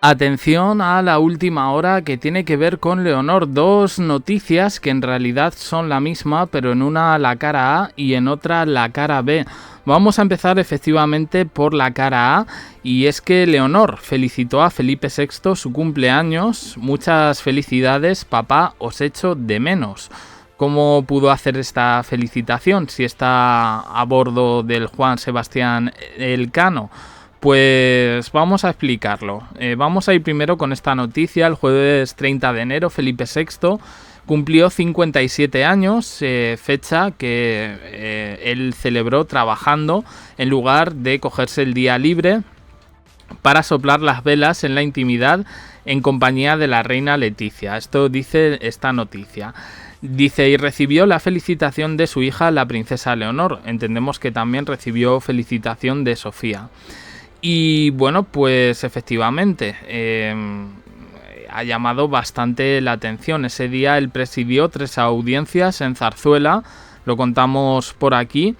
Atención a la última hora que tiene que ver con Leonor. Dos noticias que en realidad son la misma, pero en una la cara A y en otra la cara B. Vamos a empezar efectivamente por la cara A, y es que Leonor felicitó a Felipe VI su cumpleaños. Muchas felicidades, papá, os echo de menos. ¿Cómo pudo hacer esta felicitación si está a bordo del Juan Sebastián Elcano? Pues vamos a explicarlo. Vamos a ir primero con esta noticia. El jueves 30 de enero, Felipe VI cumplió 57 años, fecha que él celebró trabajando en lugar de cogerse el día libre para soplar las velas en la intimidad en compañía de la reina Leticia. Esto dice esta noticia. Dice, y recibió la felicitación de su hija, la princesa Leonor. Entendemos que también recibió felicitación de Sofía. Y bueno, pues efectivamente ha llamado bastante la atención. Ese día él presidió 3 audiencias en Zarzuela, lo contamos por aquí.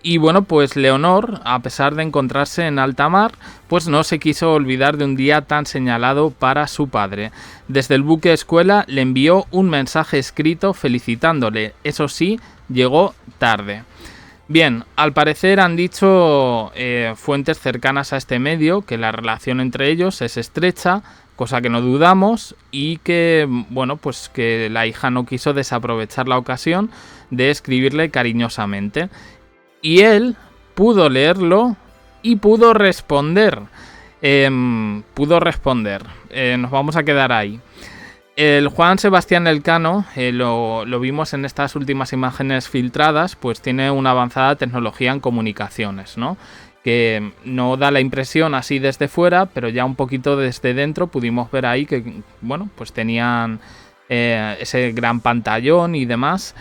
Y bueno, pues Leonor, a pesar de encontrarse en alta mar, pues no se quiso olvidar de un día tan señalado para su padre. Desde el buque escuela le envió un mensaje escrito felicitándole. Eso sí, llegó tarde. Bien, al parecer han dicho fuentes cercanas a este medio que la relación entre ellos es estrecha, cosa que no dudamos, y que, bueno, pues que la hija no quiso desaprovechar la ocasión de escribirle cariñosamente. Y él pudo leerlo y pudo responder. Nos vamos a quedar ahí. El Juan Sebastián Elcano, lo vimos en estas últimas imágenes filtradas, pues tiene una avanzada tecnología en comunicaciones, ¿no? Que no da la impresión así desde fuera, pero ya un poquito desde dentro pudimos ver ahí que, bueno, pues tenían ese gran pantallón y demás.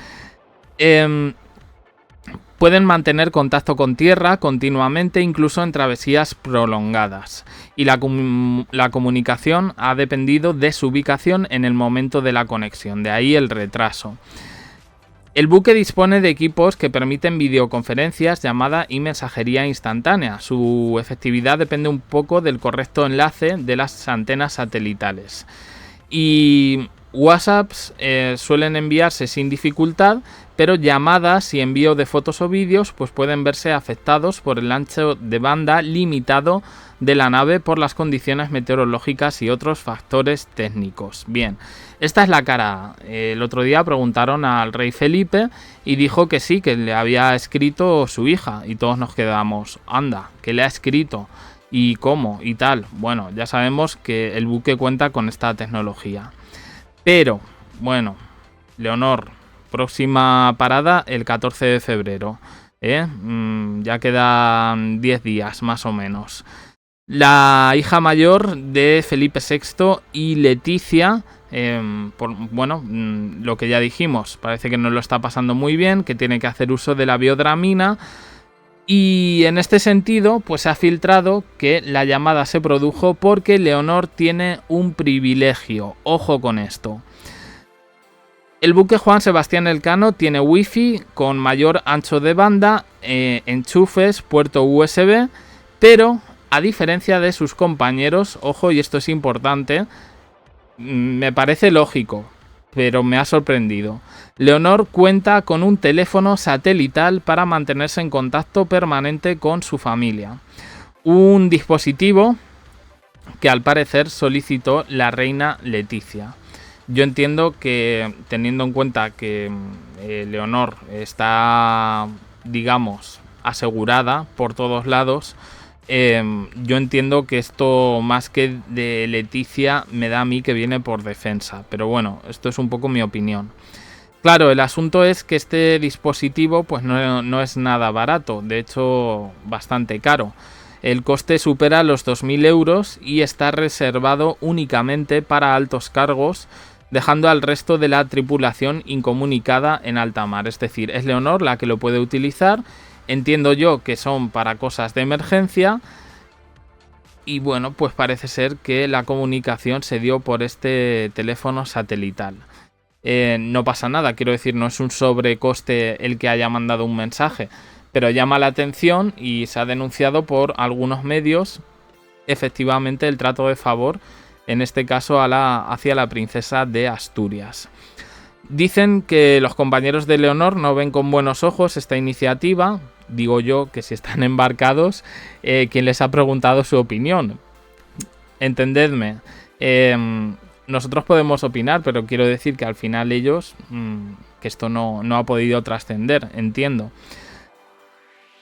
Pueden mantener contacto con tierra continuamente, incluso en travesías prolongadas. Y la comunicación ha dependido de su ubicación en el momento de la conexión, de ahí el retraso. El buque dispone de equipos que permiten videoconferencias, llamada y mensajería instantánea. Su efectividad depende un poco del correcto enlace de las antenas satelitales. Y WhatsApps suelen enviarse sin dificultad, pero llamadas y envío de fotos o vídeos pues pueden verse afectados por el ancho de banda limitado de la nave por las condiciones meteorológicas y otros factores técnicos. Bien, esta es la cara A. El otro día preguntaron al rey Felipe y dijo que sí, que le había escrito su hija, y todos nos quedamos, anda, que le ha escrito y cómo y tal. Bueno, ya sabemos que el buque cuenta con esta tecnología. Pero, bueno, Leonor, próxima parada el 14 de febrero. Ya quedan 10 días más o menos. La hija mayor de Felipe VI y Leticia, lo que ya dijimos, parece que no lo está pasando muy bien, que tiene que hacer uso de la biodramina. Y en este sentido, pues se ha filtrado que la llamada se produjo porque Leonor tiene un privilegio. Ojo con esto. El buque Juan Sebastián Elcano tiene wifi con mayor ancho de banda, enchufes, puerto USB, pero a diferencia de sus compañeros, ojo, y esto es importante, me parece lógico, pero me ha sorprendido. Leonor cuenta con un teléfono satelital para mantenerse en contacto permanente con su familia. Un dispositivo que al parecer solicitó la reina Leticia. Yo entiendo que, teniendo en cuenta que Leonor está, digamos, asegurada por todos lados, yo entiendo que esto, más que de Leticia, me da a mí que viene por defensa. Pero bueno, esto es un poco mi opinión. Claro, el asunto es que este dispositivo pues no es nada barato, de hecho bastante caro. El coste supera los 2.000 euros y está reservado únicamente para altos cargos, dejando al resto de la tripulación incomunicada en alta mar. Es decir, es Leonor la que lo puede utilizar. Entiendo yo que son para cosas de emergencia. Y bueno, pues parece ser que la comunicación se dio por este teléfono satelital. No pasa nada, quiero decir, no es un sobrecoste el que haya mandado un mensaje, pero llama la atención y se ha denunciado por algunos medios efectivamente el trato de favor en este caso hacia la princesa de Asturias. Dicen que los compañeros de Leonor no ven con buenos ojos esta iniciativa. Digo yo que si están embarcados, ¿quién les ha preguntado su opinión? Entendedme, nosotros podemos opinar, pero quiero decir que al final ellos, que esto no ha podido trascender, entiendo.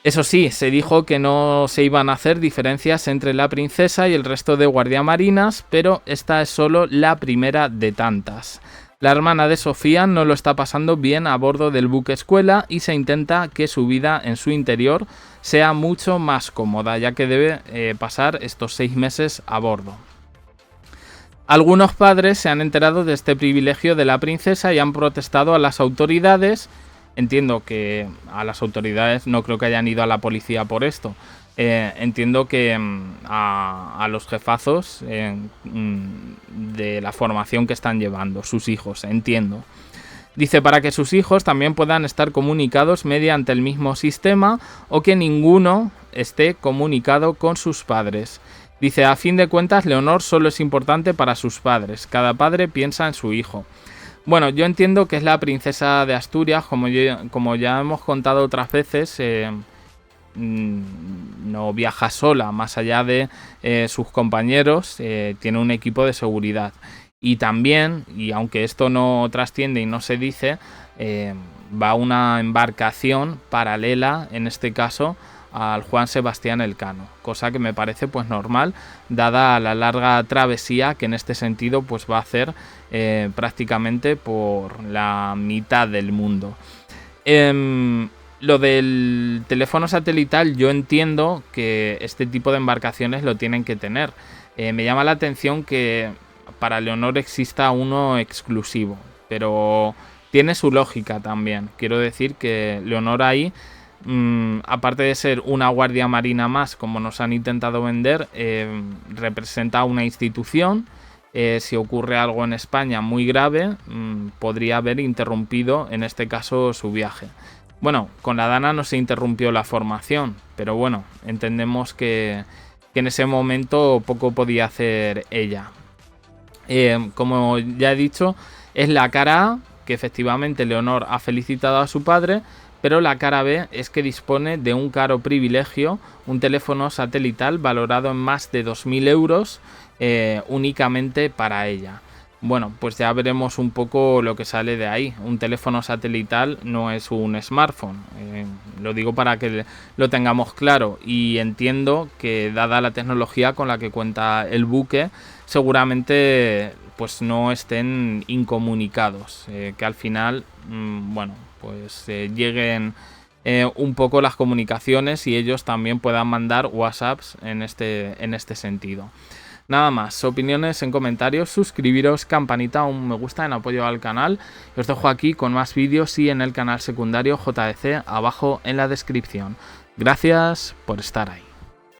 Eso sí, se dijo que no se iban a hacer diferencias entre la princesa y el resto de guardiamarinas, pero esta es solo la primera de tantas. La hermana de Sofía no lo está pasando bien a bordo del buque escuela y se intenta que su vida en su interior sea mucho más cómoda, ya que debe pasar estos 6 meses a bordo. Algunos padres se han enterado de este privilegio de la princesa y han protestado a las autoridades. Entiendo que a las autoridades no creo que hayan ido a la policía por esto. Entiendo que a los jefazos de la formación que están llevando sus hijos, entiendo. Dice, para que sus hijos también puedan estar comunicados mediante el mismo sistema o que ninguno esté comunicado con sus padres. Dice, a fin de cuentas, Leonor solo es importante para sus padres. Cada padre piensa en su hijo. Bueno, yo entiendo que es la princesa de Asturias, como ya hemos contado otras veces, no viaja sola, más allá de sus compañeros, tiene un equipo de seguridad. Y también, y aunque esto no trasciende y no se dice, va una embarcación paralela, en este caso, al Juan Sebastián Elcano, cosa que me parece pues normal, dada la larga travesía que en este sentido pues va a hacer prácticamente por la mitad del mundo. Lo del teléfono satelital, yo entiendo que este tipo de embarcaciones lo tienen que tener. Me llama la atención que para Leonor exista uno exclusivo, pero tiene su lógica también. Quiero decir que Leonor ahí, aparte de ser una guardia marina más, como nos han intentado vender, representa una institución. Si ocurre algo en España muy grave, podría haber interrumpido, en este caso, su viaje. Bueno, con la Dana no se interrumpió la formación, pero bueno, entendemos que en ese momento poco podía hacer ella. Como ya he dicho, es la cara A, que efectivamente Leonor ha felicitado a su padre, pero la cara B es que dispone de un caro privilegio, un teléfono satelital valorado en más de 2.000 euros únicamente para ella. Bueno, pues ya veremos un poco lo que sale de ahí. Un teléfono satelital no es un smartphone, lo digo para que lo tengamos claro, y entiendo que dada la tecnología con la que cuenta el buque, seguramente pues no estén incomunicados, que al final, bueno, pues lleguen un poco las comunicaciones y ellos también puedan mandar WhatsApps en este sentido. Nada más, opiniones en comentarios, suscribiros, campanita, un me gusta en apoyo al canal. Os dejo aquí con más vídeos y en el canal secundario JDC abajo en la descripción. Gracias por estar ahí.